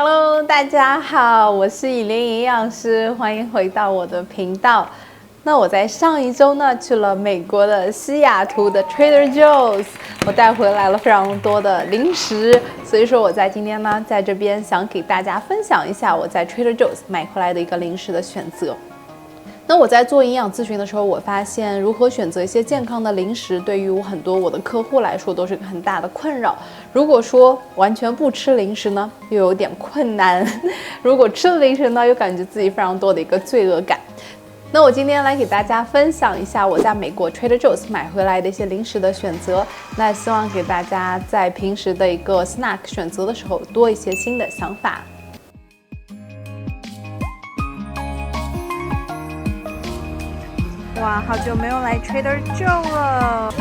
Hello， 大家好，我是以琳营养师，欢迎回到我的频道。那我在上一周呢去了美国的西雅图的 Trader Joe's， 我带回来了非常多的零食，所以说我在今天呢在这边想给大家分享一下我在 Trader Joe's 买回来的一个零食的选择。那我在做营养咨询的时候，我发现如何选择一些健康的零食，对于很多我的客户来说都是个很大的困扰。如果说完全不吃零食呢，又有点困难；如果吃了零食呢，又感觉自己非常多的一个罪恶感。那我今天来给大家分享一下我在美国 Trader Joe's 买回来的一些零食的选择。那希望给大家在平时的一个 snack 选择的时候多一些新的想法。哇，好久没有来 Trader Joe 了。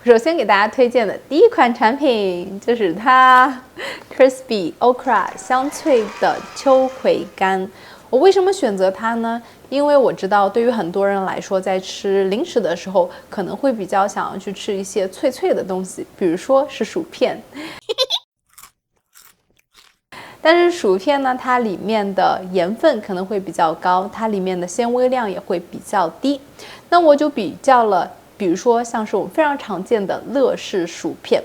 首先给大家推荐的第一款产品就是它 Crispy Okra 香脆的秋葵干。我为什么选择它呢？因为我知道对于很多人来说，在吃零食的时候可能会比较想要去吃一些脆脆的东西，比如说是薯片。但是薯片呢，它里面的盐分可能会比较高，它里面的纤维量也会比较低。那我就比较了，比如说像是我们非常常见的乐事薯片。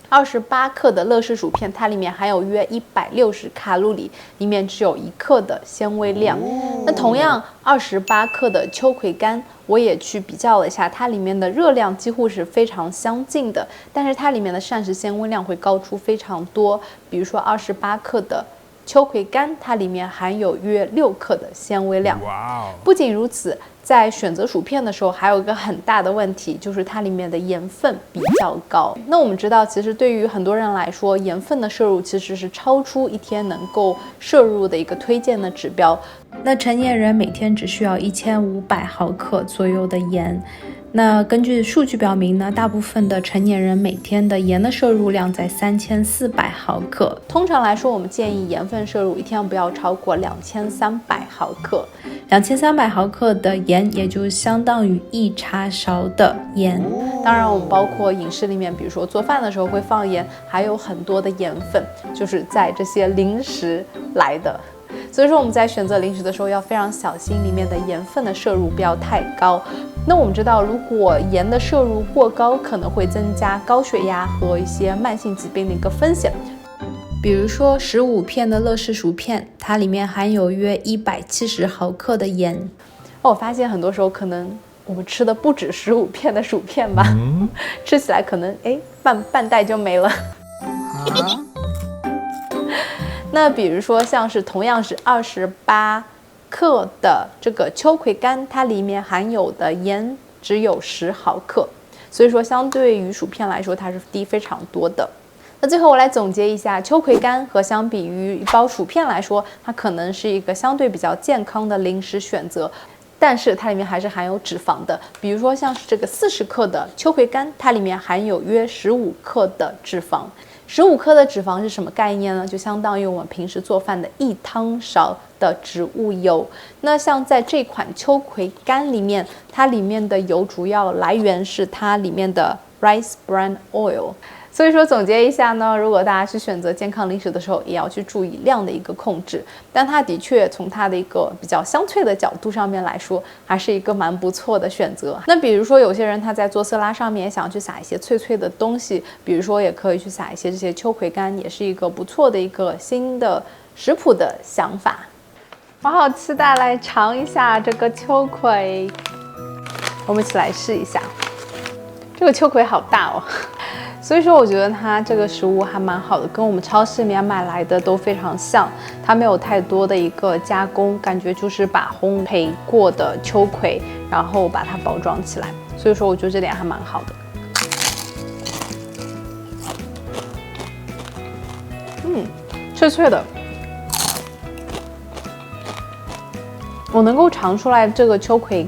28克的乐事薯片，它里面含有约160卡路里，里面只有1克的纤维量。那同样28克的秋葵干，我也去比较了一下，它里面的热量几乎是非常相近的，但是它里面的膳食纤维量会高出非常多。比如说28克的秋葵干，它里面含有约6克的纤维量。不仅如此，在选择薯片的时候，还有一个很大的问题，就是它里面的盐分比较高。那我们知道，其实对于很多人来说，盐分的摄入其实是超出一天能够摄入的一个推荐的指标。那成年人每天只需要1500毫克左右的盐。那根据数据表明呢，大部分的成年人每天的盐的摄入量在3400毫克。通常来说，我们建议盐分摄入一天不要超过2300毫克。2300毫克的盐，也就相当于1茶勺的盐。当然，我们包括饮食里面，比如说做饭的时候会放盐，还有很多的盐分就是在这些零食来的。所以说我们在选择零食的时候要非常小心里面的盐分的摄入不要太高。那我们知道，如果盐的摄入过高，可能会增加高血压和一些慢性疾病的一个风险。比如说15片的乐事薯片，它里面含有约170毫克的盐。我发现很多时候可能我们吃的不止15片的薯片吧，吃起来可能半袋就没了。那比如说像是同样是28克的这个秋葵干，它里面含有的盐只有10毫克，所以说相对于薯片来说它是低非常多的。那最后我来总结一下，秋葵干和相比于一包薯片来说，它可能是一个相对比较健康的零食选择，但是它里面还是含有脂肪的。比如说像是这个40克的秋葵干，它里面含有约15克的脂肪。15克的脂肪是什么概念呢？就相当于我们平时做饭的1汤勺的植物油。那像在这款秋葵干里面，它里面的油主要来源是它里面的 rice bran oil。所以说总结一下呢，如果大家去选择健康零食的时候，也要去注意量的一个控制。但它的确从它的一个比较香脆的角度上面来说，还是一个蛮不错的选择。那比如说有些人他在做色拉上面想要去撒一些脆脆的东西，比如说也可以去撒一些这些秋葵干，也是一个不错的一个新的食谱的想法。我好期待来尝一下这个秋葵，我们一起来试一下。这个秋葵好大哦。所以说我觉得它这个食物还蛮好的，跟我们超市里面买来的都非常像，它没有太多的一个加工，感觉就是把烘焙过的秋葵然后把它包装起来，所以说我觉得这点还蛮好的。脆脆的，我能够尝出来这个秋葵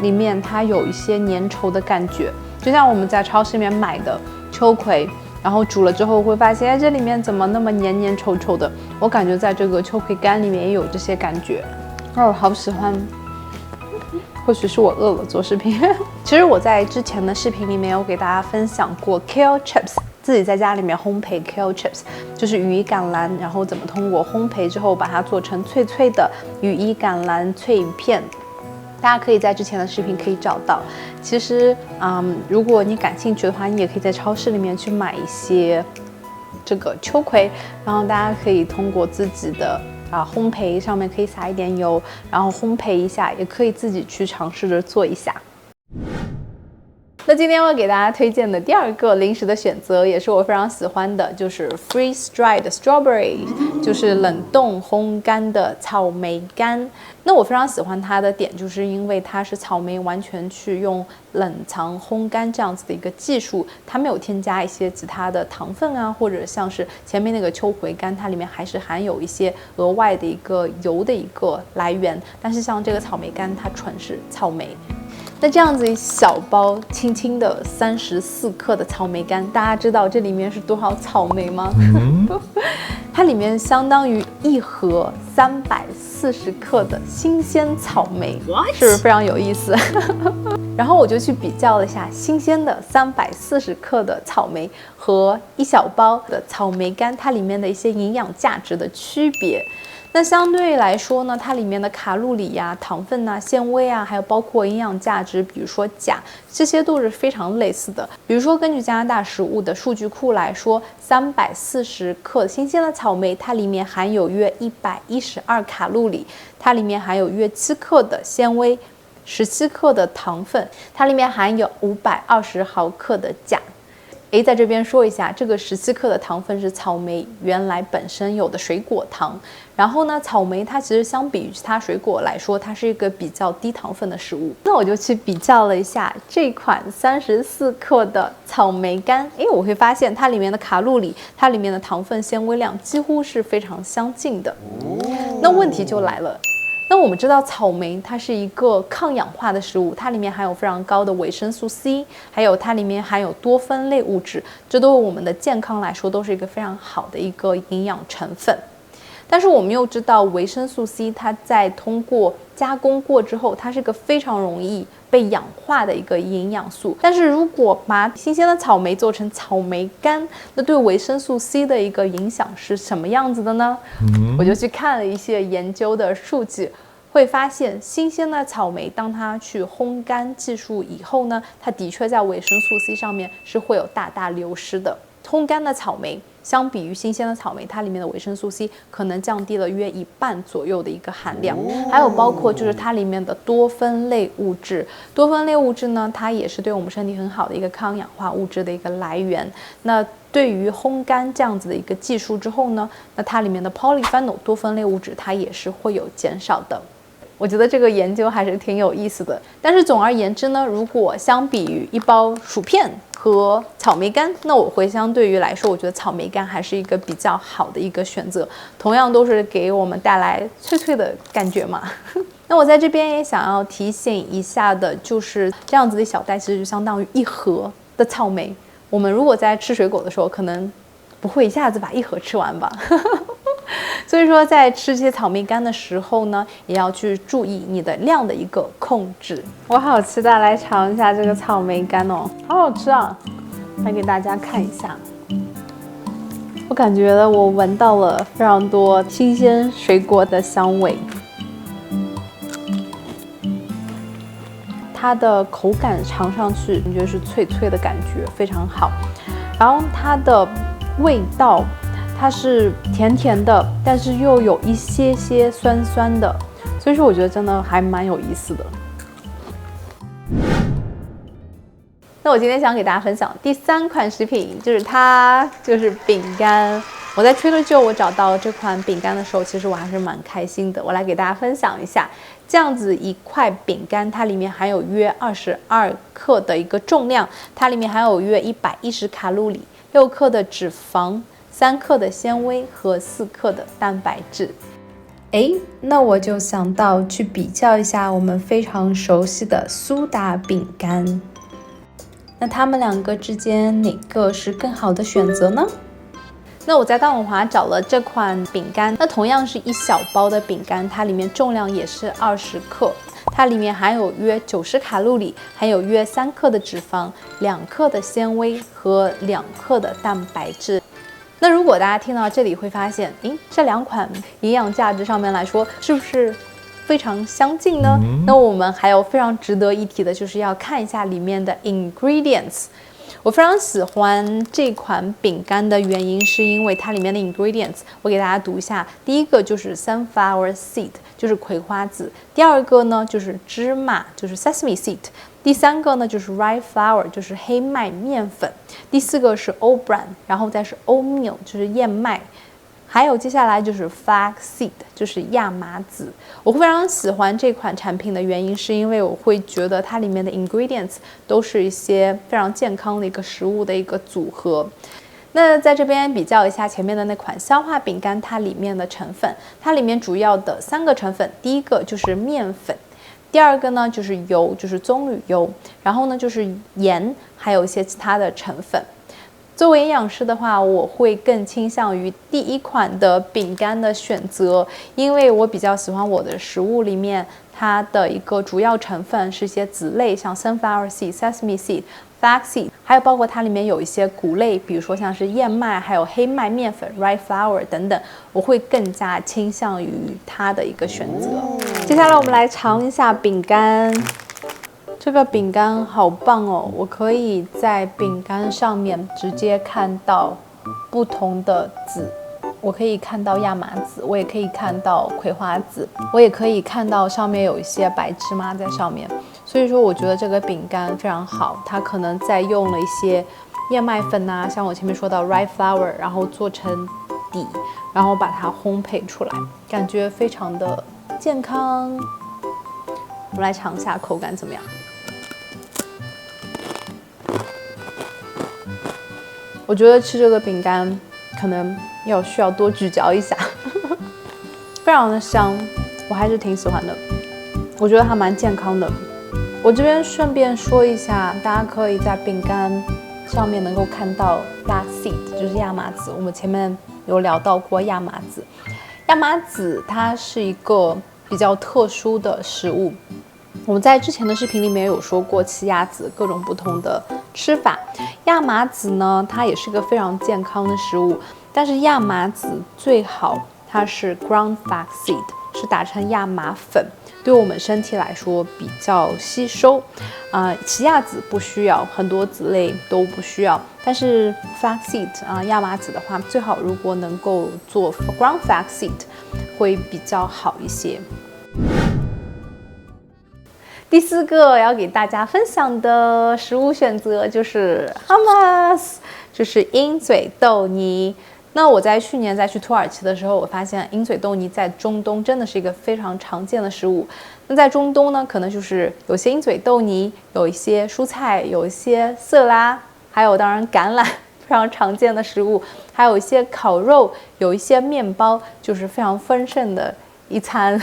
里面它有一些粘稠的感觉，就像我们在超市里面买的秋葵，然后煮了之后会发现，这里面怎么那么黏黏稠稠的？我感觉在这个秋葵干里面也有这些感觉。哦，好喜欢。或许是我饿了做视频。其实我在之前的视频里面有给大家分享过 kale chips， 自己在家里面烘焙 kale chips， 就是羽衣甘蓝，然后怎么通过烘焙之后把它做成脆脆的羽衣甘蓝脆片。大家可以在之前的视频可以找到。其实，如果你感兴趣的话，你也可以在超市里面去买一些这个秋葵，然后大家可以通过自己的烘焙，上面可以撒一点油，然后烘焙一下，也可以自己去尝试着做一下。那今天我给大家推荐的第二个零食的选择，也是我非常喜欢的，就是 freeze dried strawberry， 就是冷冻烘干的草莓干。那我非常喜欢它的点，就是因为它是草莓完全去用冷藏烘干这样子的一个技术，它没有添加一些其他的糖分啊，或者像是前面那个秋葵干，它里面还是含有一些额外的一个油的一个来源。但是像这个草莓干，它纯是草莓。那这样子一小包轻轻的34克的草莓干，大家知道这里面是多少草莓吗？它里面相当于一盒340克的新鲜草莓，是不是非常有意思？然后我就去比较了一下新鲜的340克的草莓和一小包的草莓干，它里面的一些营养价值的区别。那相对来说呢，它里面的卡路里呀、糖分啊、纤维啊，还有包括营养价值，比如说钾，这些都是非常类似的。比如说，根据加拿大食物的数据库来说，340克新鲜的草莓，它里面含有约112卡路里，它里面含有约7克的纤维，17克的糖分，它里面含有520毫克的钾。在这边说一下，这个17克的糖分是草莓原来本身有的水果糖。然后呢，草莓它其实相比于其他水果来说，它是一个比较低糖分的食物。那我就去比较了一下这款34克的草莓干，我会发现它里面的卡路里、它里面的糖分、纤维量几乎是非常相近的。那问题就来了。那我们知道草莓它是一个抗氧化的食物，它里面含有非常高的维生素 C， 还有它里面含有多酚类物质，这对我们的健康来说都是一个非常好的一个营养成分。但是我们又知道维生素 C 它在通过加工过之后，它是个非常容易被氧化的一个营养素。但是如果把新鲜的草莓做成草莓干，那对维生素 C 的一个影响是什么样子的呢？我就去看了一些研究的数据，会发现新鲜的草莓当它去烘干技术以后呢，它的确在维生素 C 上面是会有大大流失的。烘干的草莓相比于新鲜的草莓，它里面的维生素 C 可能降低了约1半左右的一个含量。还有包括就是它里面的多酚类物质，多酚类物质呢，它也是对我们身体很好的一个抗氧化物质的一个来源。那对于烘干这样子的一个技术之后呢，那它里面的 polyphenol 多酚类物质它也是会有减少的。我觉得这个研究还是挺有意思的。但是总而言之呢，如果相比于一包薯片和草莓干，那我会相对于来说，我觉得草莓干还是一个比较好的一个选择。同样都是给我们带来脆脆的感觉嘛。那我在这边也想要提醒一下的，就是这样子的小袋其实就相当于一盒的草莓。我们如果在吃水果的时候，可能不会一下子把一盒吃完吧。所以说在吃这些草莓干的时候呢，也要去注意你的量的一个控制。我好期待来尝一下这个草莓干哦，好好吃啊！来给大家看一下，我感觉我闻到了非常多新鲜水果的香味，它的口感尝上去感觉是脆脆的感觉，非常好。然后它的味道，它是甜甜的，但是又有一些些酸酸的，所以说我觉得真的还蛮有意思的。那我今天想给大家分享第3款食品，就是饼干。我在 Trader Joe 我找到这款饼干的时候，其实我还是蛮开心的。我来给大家分享一下，这样子一块饼干，它里面含有约22克的一个重量，它里面含有约110卡路里，6克的脂肪，3克的纤维和4克的蛋白质。那我就想到去比较一下我们非常熟悉的苏打饼干。那它们两个之间哪个是更好的选择呢？那我在大统华找了这款饼干，那同样是一小包的饼干，它里面重量也是20克，它里面含有约90卡路里，含有约3克的脂肪、2克的纤维和2克的蛋白质。那如果大家听到这里会发现，这2款营养价值上面来说，是不是非常相近呢？那我们还有非常值得一提的，就是要看一下里面的 ingredients。我非常喜欢这款饼干的原因，是因为它里面的 ingredients， 我给大家读一下。第一个就是 sunflower seed， 就是葵花籽；第二个呢就是芝麻，就是 sesame seed；第三个呢就是 rye flour， 就是黑麦面粉；第四个是 oat bran， 然后再是 oatmeal， 就是燕麦。还有接下来就是 flax seed， 就是亚麻籽。我会非常喜欢这款产品的原因，是因为我会觉得它里面的 ingredients 都是一些非常健康的一个食物的一个组合。那在这边比较一下前面的那款消化饼干，它里面的成分，它里面主要的3个成分，第一个就是面粉，第二个呢就是油，就是棕榈油，然后呢就是盐，还有一些其他的成分。作为营养师的话，我会更倾向于第一款的饼干的选择，因为我比较喜欢我的食物里面它的一个主要成分是一些籽类，像 sunflower seed、sesame seed、flax seed， 还有包括它里面有一些谷类，比如说像是燕麦，还有黑麦面粉 rye flour 等等，我会更加倾向于它的一个选择。接下来我们来尝一下饼干。这个饼干好棒哦！我可以在饼干上面直接看到不同的籽，我可以看到亚麻籽，我也可以看到葵花籽，我也可以看到上面有一些白芝麻在上面。所以说，我觉得这个饼干非常好，它可能在用了一些燕麦粉啊，像我前面说到 rye flour， 然后做成底，然后把它烘焙出来，感觉非常的健康。我们来尝一下口感怎么样？我觉得吃这个饼干可能需要多咀嚼一下，非常的香，我还是挺喜欢的。我觉得还蛮健康的。我这边顺便说一下，大家可以在饼干上面能够看到 flax seed， 就是亚麻籽。我们前面有聊到过亚麻籽，亚麻籽它是一个比较特殊的食物。我们在之前的视频里面有说过奇亚籽各种不同的吃法。亚麻籽呢，它也是个非常健康的食物，但是亚麻籽最好它是 ground flax seed， 是打成亚麻粉，对我们身体来说比较吸收。奇亚籽不需要，很多籽类都不需要，但是 flax seed 亚麻籽的话，最好如果能够做 ground flax seed 会比较好一些。第4个要给大家分享的食物选择就是 hummus， 就是鹰嘴豆泥。那我在去年去土耳其的时候，我发现鹰嘴豆泥在中东真的是一个非常常见的食物。那在中东呢，可能就是有些鹰嘴豆泥，有一些蔬菜，有一些色拉，还有当然橄榄，非常常见的食物，还有一些烤肉，有一些面包，就是非常丰盛的一餐。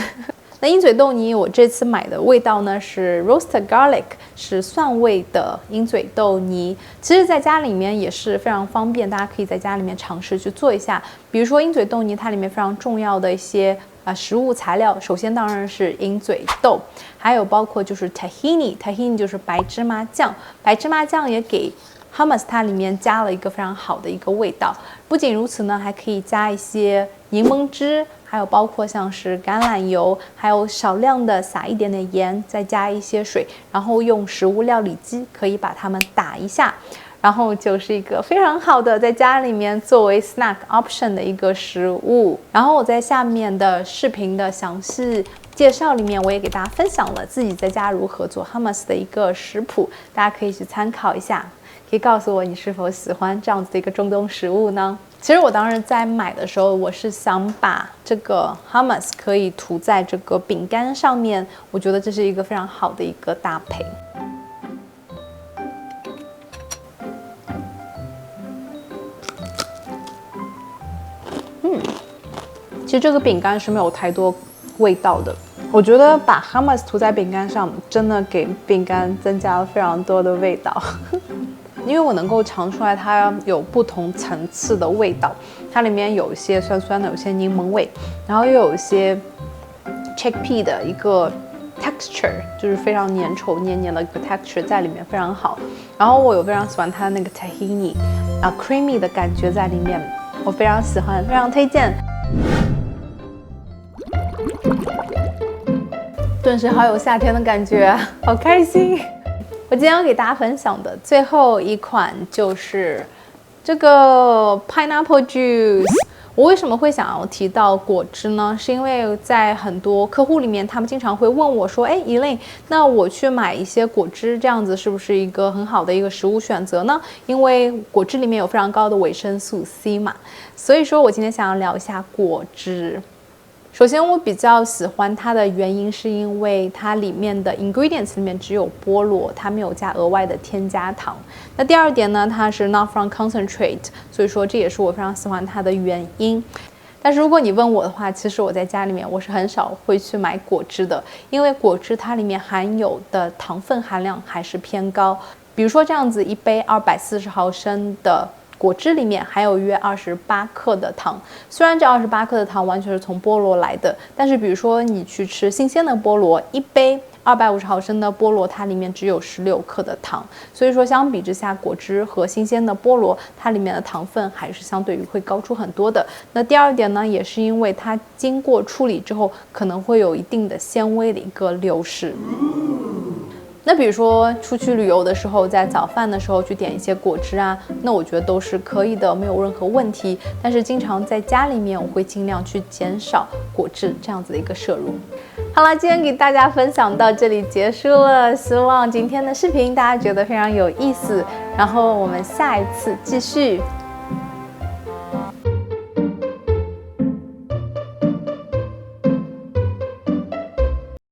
那鹰嘴豆泥我这次买的味道呢是 roasted garlic， 是蒜味的鹰嘴豆泥。其实在家里面也是非常方便，大家可以在家里面尝试去做一下。比如说鹰嘴豆泥，它里面非常重要的一些食物材料，首先当然是鹰嘴豆，还有包括就是 tahini 就是白芝麻酱，白芝麻酱也给 hummus 它里面加了一个非常好的一个味道。不仅如此呢，还可以加一些柠檬汁，还有包括像是橄榄油，还有少量的撒一点点盐，再加一些水，然后用食物料理机可以把它们打一下，然后就是一个非常好的在家里面作为 snack option 的一个食物。然后我在下面的视频的详细介绍里面，我也给大家分享了自己在家如何做 hummus 的一个食谱，大家可以去参考一下。可以告诉我你是否喜欢这样子的一个中东食物呢？其实我当时在买的时候，我是想把这个 hummus 可以涂在这个饼干上面，我觉得这是一个非常好的一个搭配。其实这个饼干是没有太多味道的，我觉得把 hummus 涂在饼干上，真的给饼干增加了非常多的味道。因为我能够尝出来它有不同层次的味道，它里面有一些酸酸的，有些柠檬味，然后又有一些 chickpea 的一个 texture， 就是非常粘稠黏黏的一个 texture 在里面非常好。然后我有非常喜欢它的那个 tahini， 然后 creamy 的感觉在里面，我非常喜欢，非常推荐。顿时好有夏天的感觉啊，好开心！我今天要给大家分享的最后一款就是这个 pineapple juice。我为什么会想要提到果汁呢？是因为在很多客户里面，他们经常会问我说：“哎，Elaine，那我去买一些果汁，这样子是不是一个很好的一个食物选择呢？因为果汁里面有非常高的维生素 C 嘛。”所以说我今天想要聊一下果汁。首先，我比较喜欢它的原因是因为它里面的 ingredients 里面只有菠萝，它没有加额外的添加糖。那第二点呢，它是 not from concentrate， 所以说这也是我非常喜欢它的原因。但是如果你问我的话，其实我在家里面我是很少会去买果汁的，因为果汁它里面含有的糖分含量还是偏高。比如说这样子一杯240毫升的果汁里面还有约28克的糖，虽然这28克的糖完全是从菠萝来的，但是比如说你去吃新鲜的菠萝，一杯250毫升的菠萝，它里面只有16克的糖，所以说相比之下，果汁和新鲜的菠萝，它里面的糖分还是相对于会高出很多的。那第二点呢，也是因为它经过处理之后，可能会有一定的纤维的一个流失。那比如说出去旅游的时候，在早饭的时候去点一些果汁啊，那我觉得都是可以的，没有任何问题。但是经常在家里面，我会尽量去减少果汁这样子的一个摄入。好了，今天给大家分享到这里结束了，希望今天的视频大家觉得非常有意思，然后我们下一次继续。